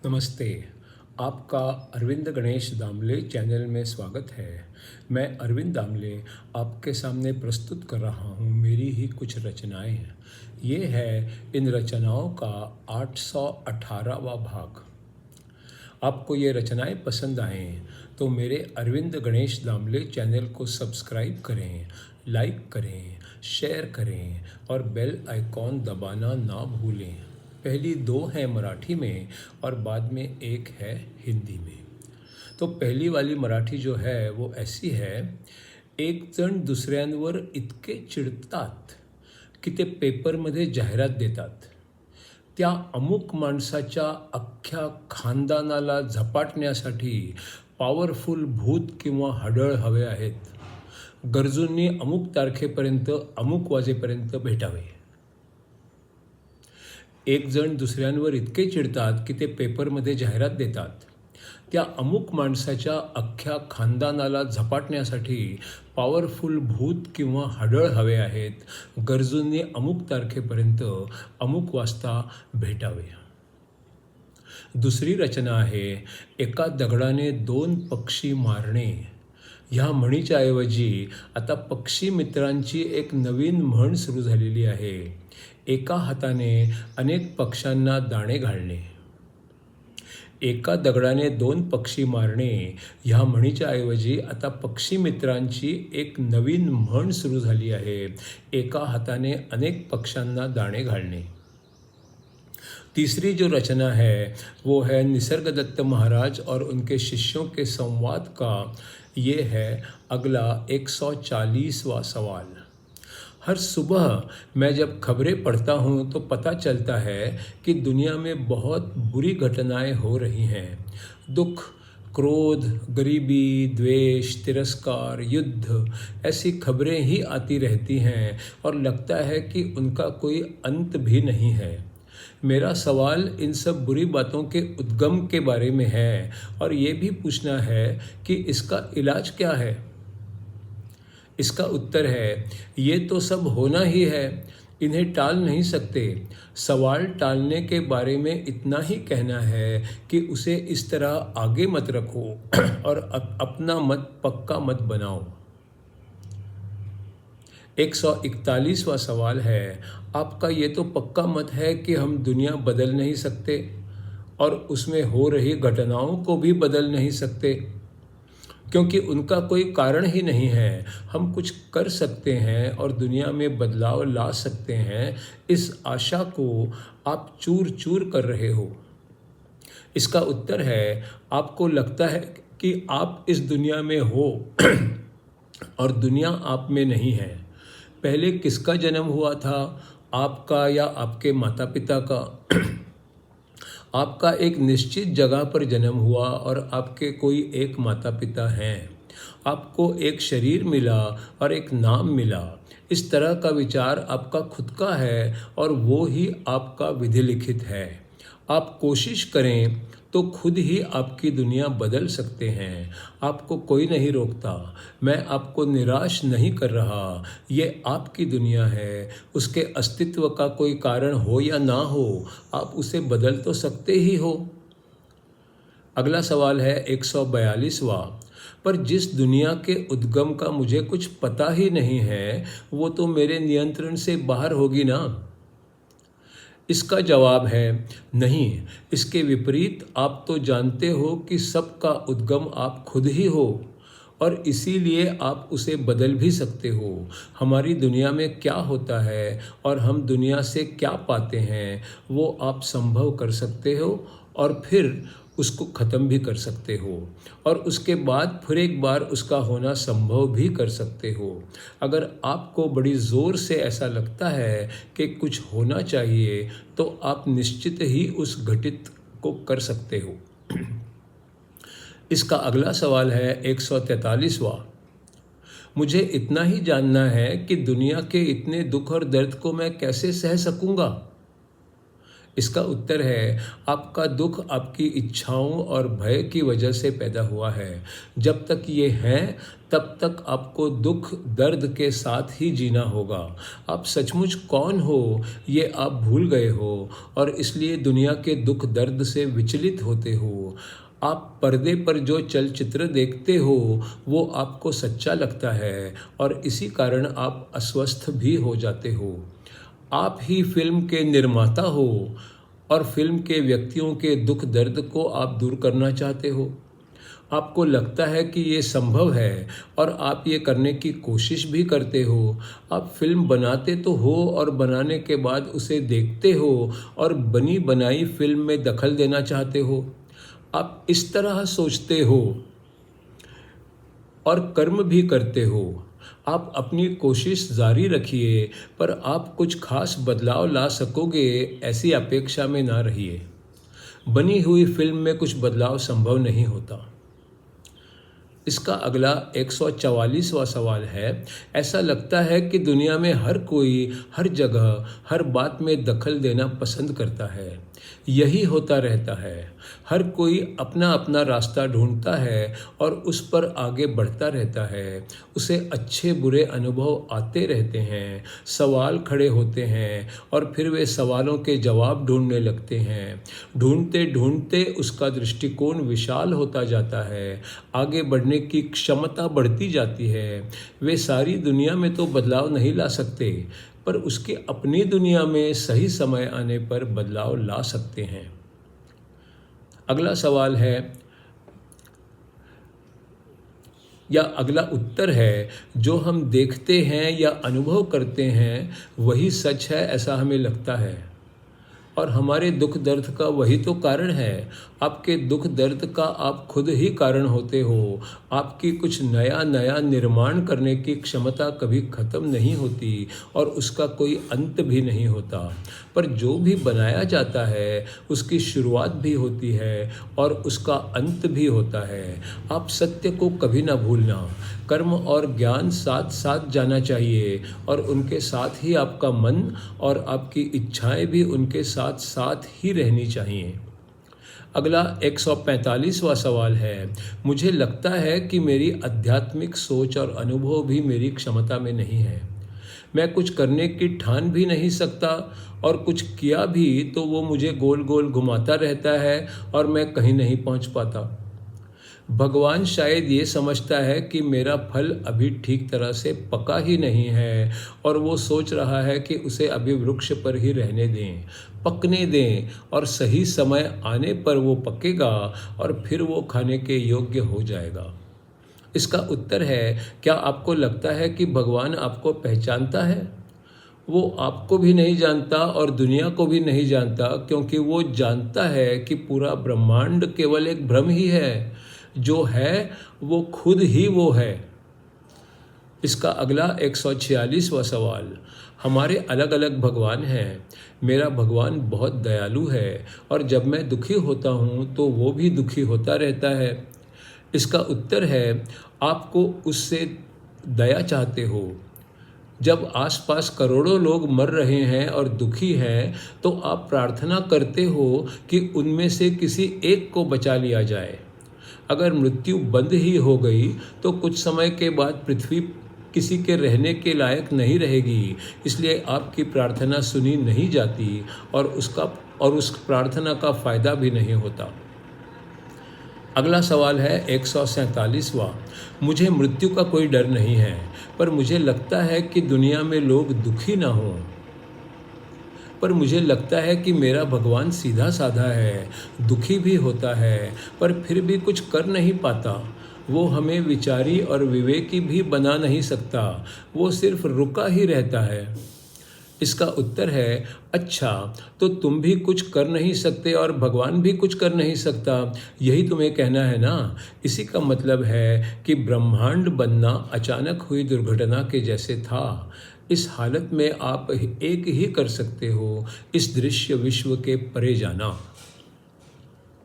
नमस्ते। आपका अरविंद गणेश दामले चैनल में स्वागत है। मैं अरविंद दामले आपके सामने प्रस्तुत कर रहा हूँ मेरी ही कुछ रचनाएं। ये है इन रचनाओं का 818वां भाग। आपको ये रचनाएं पसंद आएँ तो मेरे अरविंद गणेश दामले चैनल को सब्सक्राइब करें, लाइक करें, शेयर करें और बेल आइकॉन दबाना ना भूलें। पहली दो हैं मराठी में और बाद में एक है हिंदी में। तो पहली वाली मराठी जो है वो ऐसी है। एक जण दुसऱ्यांवर इतके चिडतात की ते पेपरमध्ये जाहिरात देतात. त्या अमुक माणसाच्या अख्ख्या खानदानाला झपाटण्यासाठी पॉवरफुल भूत किंवा हडळ हवे आहेत. गरजूंनी अमुक तारखेपर्यंत अमुक वाजेपर्यंत भेटावे. एक जण दुसऱ्यांवर इतके चिडतात की ते पेपरमध्ये जाहिरात देतात. त्या अमुक माणसाच्या अख्ख्या खानदानाला झपाटण्यासाठी पॉवरफुल भूत किंवा हडळ हवे आहेत. गरजूंनी अमुक तारखेपर्यंत अमुक वाजता भेटावे. दुसरी रचना आहे एका दगडाने दोन पक्षी मारणे. ह्या म्हणीच्या ऐवजी आता पक्षी मित्रांची एक नवीन म्हण सुरू झालेली आहे. एका हाताने अनेक पक्ष्यांना दाणे घालणे. एका दगडाने दोन पक्षी मारणे ह्या म्हणीच्या ऐवजी आता पक्षी मित्रांची एक नवीन म्हण सुरू झाली आहे. एका हाताने अनेक पक्ष्यांना दाणे घालणे. तीसरी जो रचना है वो है निसर्गदत्त महाराज और उनके शिष्यों के संवाद का. ये है अगला 140वां सवाल. हर सुबह मैं जब खबरें पढ़ता हूँ तो पता चलता है कि दुनिया में बहुत बुरी घटनाएं हो रही हैं. दुख, क्रोध, गरीबी, द्वेष, तिरस्कार, युद्ध ऐसी खबरें ही आती रहती हैं और लगता है कि उनका कोई अंत भी नहीं है. मेरा सवाल इन सब बुरी बातों के उद्गम के बारे में है और ये भी पूछना है कि इसका इलाज क्या है. इसका उत्तर है ये तो सब होना ही है, इन्हें टाल नहीं सकते. सवाल टालने के बारे में इतना ही कहना है कि उसे इस तरह आगे मत रखो और अपना मत पक्का मत बनाओ. 141वां सवाल है आपका ये तो पक्का मत है कि हम दुनिया बदल नहीं सकते और उसमें हो रही घटनाओं को भी बदल नहीं सकते क्योंकि उनका कोई कारण ही नहीं है. हम कुछ कर सकते हैं और दुनिया में बदलाव ला सकते हैं. इस आशा को आप चूर चूर कर रहे हो. इसका उत्तर है आपको लगता है कि आप इस दुनिया में हो और दुनिया आप में नहीं है. पहले किसका जन्म हुआ था, आपका या आपके माता पिता का. आपका एक निश्चित जगह पर जन्म हुआ और आपके कोई एक माता पिता हैं. आपको एक शरीर मिला और एक नाम मिला. इस तरह का विचार आपका खुद का है और वो ही आपका विधि लिखित है. आप कोशिश करें तो खुद ही आपकी दुनिया बदल सकते हैं. आपको कोई नहीं रोकता. मैं आपको निराश नहीं कर रहा. ये आपकी दुनिया है. उसके अस्तित्व का कोई कारण हो या ना हो, आप उसे बदल तो सकते ही हो. अगला सवाल है 142वां. पर जिस दुनिया के उद्गम का मुझे कुछ पता ही नहीं है वो तो मेरे नियंत्रण से बाहर होगी ना. इसका जवाब है नहीं. इसके विपरीत आप तो जानते हो कि सबका उद्गम आप खुद ही हो और इसीलिए आप उसे बदल भी सकते हो. हमारी दुनिया में क्या होता है और हम दुनिया से क्या पाते हैं वो आप संभव कर सकते हो और फिर उसको ख़त्म भी कर सकते हो और उसके बाद फिर एक बार उसका होना संभव भी कर सकते हो. अगर आपको बड़ी ज़ोर से ऐसा लगता है कि कुछ होना चाहिए तो आप निश्चित ही उस घटित को कर सकते हो. इसका अगला सवाल है 143वां. मुझे इतना ही जानना है कि दुनिया के इतने दुख और दर्द को मैं कैसे सह सकूंगा. इसका उत्तर है आपका दुख आपकी इच्छाओं और भय की वजह से पैदा हुआ है। जब तक ये हैं तब तक आपको दुख दर्द के साथ ही जीना होगा। आप सचमुच कौन हो ये आप भूल गए हो और इसलिए दुनिया के दुख दर्द से विचलित होते हो। आप पर्दे पर जो चलचित्र देखते हो वो आपको सच्चा लगता है और इसी कारण आप अस्वस्थ भी हो जाते हो। आप ही फिल्म के निर्माता हो और फिल्म के व्यक्तियों के दुख दर्द को आप दूर करना चाहते हो। आपको लगता है कि ये संभव है और आप ये करने की कोशिश भी करते हो। आप फिल्म बनाते तो हो और बनाने के बाद उसे देखते हो और बनी बनाई फिल्म में दखल देना चाहते हो। आप इस तरह सोचते हो और कर्म भी करते हो। आप अपनी कोशिश जारी रखिए, पर आप कुछ खास बदलाव ला सकोगे ऐसी अपेक्षा में ना रहिए। बनी हुई फिल्म में कुछ बदलाव संभव नहीं होता। इसका अगला 144वां सवाल है, ऐसा लगता है कि दुनिया में हर कोई हर जगह हर बात में दखल देना पसंद करता है। यही होता रहता है। हर कोई अपना अपना रास्ता ढूंढता है और उस पर आगे बढ़ता रहता है। उसे अच्छे बुरे अनुभव आते रहते हैं, सवाल खड़े होते हैं और फिर वे सवालों के जवाब ढूंढने लगते हैं। ढूंढते ढूंढते उसका दृष्टिकोण विशाल होता जाता है, आगे बढ़ने की क्षमता बढ़ती जाती है। वे सारी दुनिया में तो बदलाव नहीं ला सकते, पर उसके अपनी दुनिया में सही समय आने पर बदलाव ला सकते हैं। अगला सवाल है या अगला उत्तर है, जो हम देखते हैं या अनुभव करते हैं वही सच है ऐसा हमें लगता है और हमारे दुख दर्द का वही तो कारण है। आपके दुख दर्द का आप खुद ही कारण होते हो। आपकी कुछ नया नया निर्माण करने की क्षमता कभी ख़त्म नहीं होती और उसका कोई अंत भी नहीं होता। पर जो भी बनाया जाता है उसकी शुरुआत भी होती है और उसका अंत भी होता है। आप सत्य को कभी ना भूलना। कर्म और ज्ञान साथ साथ जाना चाहिए और उनके साथ ही आपका मन और आपकी इच्छाएं भी उनके साथ साथ ही रहनी चाहिए। अगला 145वां सवाल है, मुझे लगता है कि मेरी आध्यात्मिक सोच और अनुभव भी मेरी क्षमता में नहीं है। मैं कुछ करने की ठान भी नहीं सकता और कुछ किया भी तो वो मुझे गोल गोल घुमाता रहता है और मैं कहीं नहीं पहुंच पाता। भगवान शायद ये समझता है कि मेरा फल अभी ठीक तरह से पका ही नहीं है और वो सोच रहा है कि उसे अभी वृक्ष पर ही रहने दें, पकने दें और सही समय आने पर वो पकेगा और फिर वो खाने के योग्य हो जाएगा। इसका उत्तर है, क्या आपको लगता है कि भगवान आपको पहचानता है? वो आपको भी नहीं जानता और दुनिया को भी नहीं जानता, क्योंकि वो जानता है कि पूरा ब्रह्मांड केवल एक भ्रम ही है। जो है वो खुद ही वो है। इसका अगला 146वां सवाल, हमारे अलग अलग भगवान हैं। मेरा भगवान बहुत दयालु है और जब मैं दुखी होता हूँ तो वो भी दुखी होता रहता है। इसका उत्तर है, आपको उससे दया चाहते हो। जब आसपास करोड़ों लोग मर रहे हैं और दुखी हैं तो आप प्रार्थना करते हो कि उनमें से किसी एक को बचा लिया जाए। अगर मृत्यु बंद ही हो गई तो कुछ समय के बाद पृथ्वी किसी के रहने के लायक नहीं रहेगी, इसलिए आपकी प्रार्थना सुनी नहीं जाती और उस प्रार्थना का फायदा भी नहीं होता। अगला सवाल है 147वां, मुझे मृत्यु का कोई डर नहीं है, पर मुझे लगता है कि दुनिया में लोग दुखी ना हों। पर मुझे लगता है कि मेरा भगवान सीधा साधा है, दुखी भी होता है पर फिर भी कुछ कर नहीं पाता। वो हमें विचारी और विवेकी भी बना नहीं सकता, वो सिर्फ रुका ही रहता है। इसका उत्तर है, अच्छा तो तुम भी कुछ कर नहीं सकते और भगवान भी कुछ कर नहीं सकता, यही तुम्हें कहना है ना। इसी का मतलब है कि ब्रह्मांड बनना अचानक हुई दुर्घटना के जैसे था। इस हालत में आप एक ही कर सकते हो, इस दृश्य विश्व के परे जाना।